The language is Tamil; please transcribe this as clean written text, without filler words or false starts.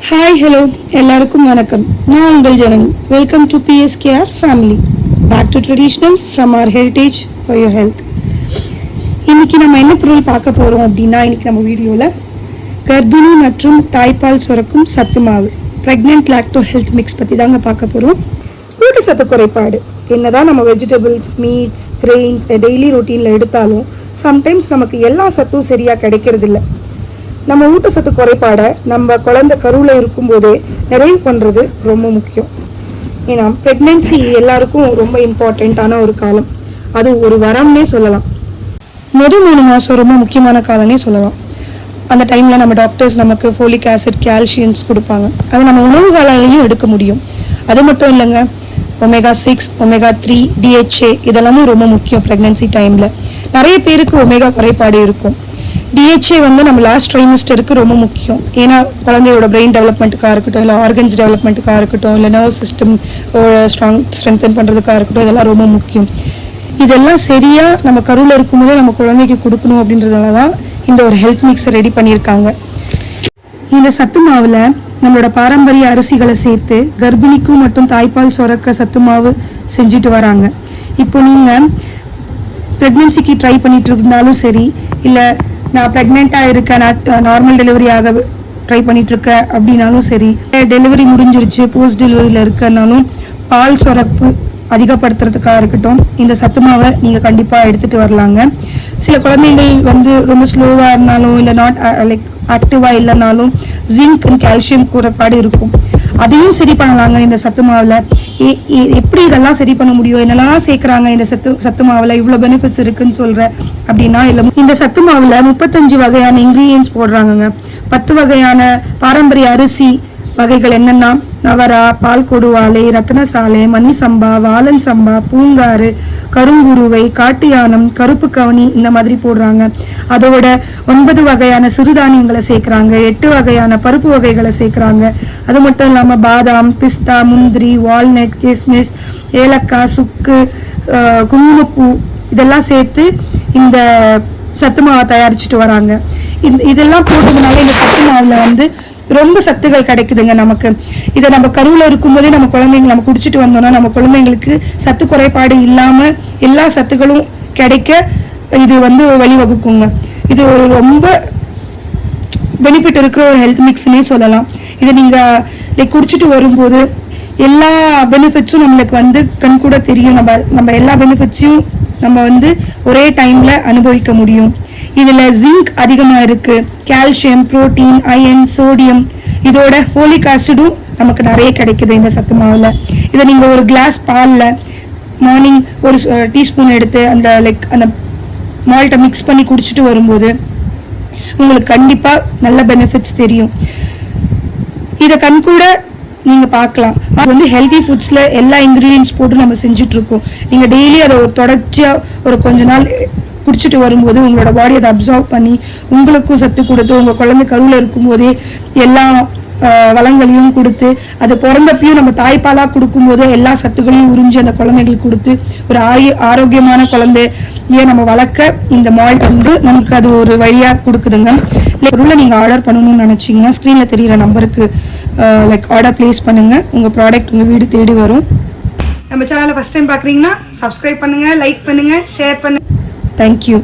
ஹாய் ஹலோ எல்லாருக்கும் வணக்கம். நான் உங்கள் Janani. Welcome to PSKR family. Back to traditional from our heritage for your health. இன்னைக்கு நம்ம என்ன பொருள் பார்க்க போகிறோம் அப்படின்னா, இன்னைக்கு நம்ம வீடியோவில் கர்ப்பிணி மற்றும் தாய்ப்பால் சுரக்கும் சத்து மாவு ப்ரெக்னென்ட் லாக்டோ ஹெல்த் மிக்ஸ் பற்றி தாங்க பார்க்க போகிறோம். ஊட்டச்சத்து குறைபாடு என்னதான் நம்ம வெஜிடபிள்ஸ், மீட்ஸ், கிரெயின்ஸ் டெய்லி ரொட்டீனில் எடுத்தாலும் சம்டைம்ஸ் நமக்கு எல்லா சத்தும் சரியாக கிடைக்கிறதில்ல. நம்ம ஊட்டச்சத்து குறைபாடை நம்ம குழந்தை கருவில் இருக்கும்போதே நிறைவு பண்ணுறது ரொம்ப முக்கியம். ஏன்னா ப்ரெக்னென்சி எல்லாருக்கும் ரொம்ப இம்பார்ட்டண்ட்டான ஒரு காலம். அது ஒரு வரம்னே சொல்லலாம். முதல் 3 மாதம் ரொம்ப முக்கியமான காலம்னே சொல்லலாம். அந்த டைமில் நம்ம டாக்டர்ஸ் நமக்கு ஃபோலிக் ஆசிட், கால்சியம்ஸ் கொடுப்பாங்க. அதை நம்ம உணவு காலையிலையும் எடுக்க முடியும். அது மட்டும் இல்லைங்க, omega-6, omega-3, DHA இதெல்லாமே ரொம்ப முக்கியம். ப்ரெக்னென்சி டைமில் நிறைய பேருக்கு ஒமேகா குறைபாடு இருக்கும். DHA நம்ம லாஸ்ட் ட்ரைமஸ்டருக்கு ரொம்ப முக்கியம். ஏன்னா குழந்தையோட பிரெயின் டெவலப்மெண்ட்டுக்காக இருக்கட்டும், இல்லை ஆர்கன்ஸ் டெவலப்மெண்ட்டுக்காக இருக்கட்டும், இல்லை நர்வ் சிஸ்டம் ஸ்ட்ரென்தன் பண்ணுறதுக்காக இருக்கட்டும், இதெல்லாம் ரொம்ப முக்கியம். இதெல்லாம் சரியாக நம்ம கருவில் இருக்கும்போதே நம்ம குழந்தைக்கு கொடுக்கணும் அப்படின்றதுனால தான் இந்த ஒரு ஹெல்த் மிக்ஸை ரெடி பண்ணியிருக்காங்க. இந்த சத்து மாவில் நம்மளோட பாரம்பரிய அரிசிகளை சேர்த்து கர்ப்பிணிக்கும் மற்றும் தாய்ப்பால் சுரக்க சத்து மாவு செஞ்சுட்டு வராங்க. இப்போ நீங்கள் ப்ரெக்னென்சிக்கு ட்ரை பண்ணிட்டு இருந்தாலும் சரி, இல்லை நான் ப்ரெக்னெண்ட்டாக இருக்கேன், நான் நார்மல் டெலிவரி ஆக ட்ரை பண்ணிகிட்ருக்கேன் அப்படின்னாலும் சரி, டெலிவரி முடிஞ்சிருச்சு, போஸ்ட் டெலிவரியில் இருக்கனாலும் பால் சுரப்பு அதிகப்படுத்துறதுக்காக இருக்கட்டும், இந்த சத்து மாவை நீங்கள் கண்டிப்பாக எடுத்துகிட்டு வரலாங்க. சில குழந்தைகள் ரொம்ப ஸ்லோவாக இருந்தாலும், இல்லை நாட் லைக் ஆக்டிவாக இல்லைனாலும் ஜிங்க் அண்ட் கால்சியம் குறைபாடு இருக்கும். அதையும் சரி பண்ணலாங்க இந்த சத்து மாவில். எப்படி இதெல்லாம் சரி பண்ண முடியும், என்னெல்லாம் சேர்க்குறாங்க இந்த சத்து மாவில், இவ்வளோ பெனிஃபிட்ஸ் இருக்குன்னு சொல்கிறேன் அப்படின்னா, இல்லை இந்த சத்து மாவில் 35 வகையான இன்க்ரீடியன்ஸ் போடுறாங்கங்க. 10 வகையான பாரம்பரிய அரிசி வகைகள் என்னென்னா நவரா, பால் கொடுவாலை, ரத்னசாலை, மணி சம்பா, வாலன் சம்பா, பூங்காறு, கருங்குருவை, காட்டு யானம், கருப்பு கவனி இந்த மாதிரி போடுறாங்க. அதோட 9 வகையான சிறுதானியங்களை சேர்க்குறாங்க, 8 வகையான பருப்பு வகைகளை சேர்க்குறாங்க. அது மட்டும் இல்லாமல் பாதாம், பிஸ்தா, முந்திரி, வால்நட், கிஸ்மிஸ், ஏலக்காய், சுக்கு, குங்குமப்பூ இதெல்லாம் சேர்த்து இந்த சத்து மாவை தயாரிச்சுட்டு வராங்க. இதெல்லாம் போட்டதுனால இந்த சத்து மாவில் ரொம்ப சத்துகள் கிடைக்குதுங்க நமக்கு. இதை நம்ம கருவில் இருக்கும்போதே நம்ம குழந்தைங்க நம்ம குடிச்சிட்டு வந்தோம்னா நம்ம குழந்தைங்களுக்கு சத்து குறைபாடு இல்லாமல் எல்லா சத்துக்களும் கிடைக்க இது வழிவகுக்குங்க. இது ஒரு ரொம்ப பெனிஃபிட் இருக்கிற ஒரு ஹெல்த் மிக்ஸ்னே சொல்லலாம். இதை நீங்கள் குடிச்சிட்டு வரும்போது எல்லா பெனிஃபிட்ஸும் நம்மளுக்கு கண்கூட தெரியும். நம்ம எல்லா பெனிஃபிட்ஸையும் நம்ம ஒரே டைமில் அனுபவிக்க முடியும். இதில் ஜிங்க் அதிகமாக இருக்குது, கால்சியம், புரோட்டீன், அயன், சோடியம், இதோட ஃபோலிக் ஆசிடும் நமக்கு நிறைய கிடைக்குது இந்த சத்து மாவில். இதை நீங்கள் ஒரு கிளாஸ் பாலில் மார்னிங் ஒரு டீஸ்பூன் எடுத்து அந்த மால்ட்டை மிக்ஸ் பண்ணி குடிச்சிட்டு வரும்போது உங்களுக்கு கண்டிப்பாக நல்ல பெனிஃபிட்ஸ் தெரியும். இதை கண்கூட நீங்கள் பார்க்கலாம். அது ஹெல்தி ஃபுட்ஸில் எல்லா இன்க்ரீடியன்ஸ் போட்டு நம்ம செஞ்சிட்ருக்கோம். நீங்கள் டெய்லி அதை தொடர்ச்சியாக ஒரு கொஞ்ச நாள் குடிச்சிட்டு வரும்போது உங்களோட பாடி அதை அப்சர்வ் பண்ணி உங்களுக்கும் சத்து கொடுத்து, உங்கள் குழந்தை கருவில் இருக்கும்போதே எல்லா வளங்களையும் கொடுத்து, அது பிறந்தப்பையும் நம்ம தாய்ப்பாலாக கொடுக்கும்போது எல்லா சத்துக்களையும் உறிஞ்சி அந்த குழந்தைங்களுக்கு கொடுத்து ஒரு ஆரோக்கியமான குழந்தைய நம்ம வளர்க்க இந்த மால்ட் நமக்கு அது ஒரு வழியாக கொடுக்குதுங்க. பொருளை நீங்கள் ஆர்டர் பண்ணணும்னு நினச்சிங்கன்னா ஸ்க்ரீனில் தெரிகிற நம்பருக்கு ஆர்டர் ப்ளேஸ் பண்ணுங்கள். உங்கள் ப்ராடக்ட் உங்கள் வீடு தேடி வரும். நம்ம சேனலை ஃபஸ்ட் டைம் பார்க்குறீங்கன்னா சப்ஸ்கிரைப் பண்ணுங்கள், லைக் பண்ணுங்கள், ஷேர் பண்ணுங்கள். Thank you.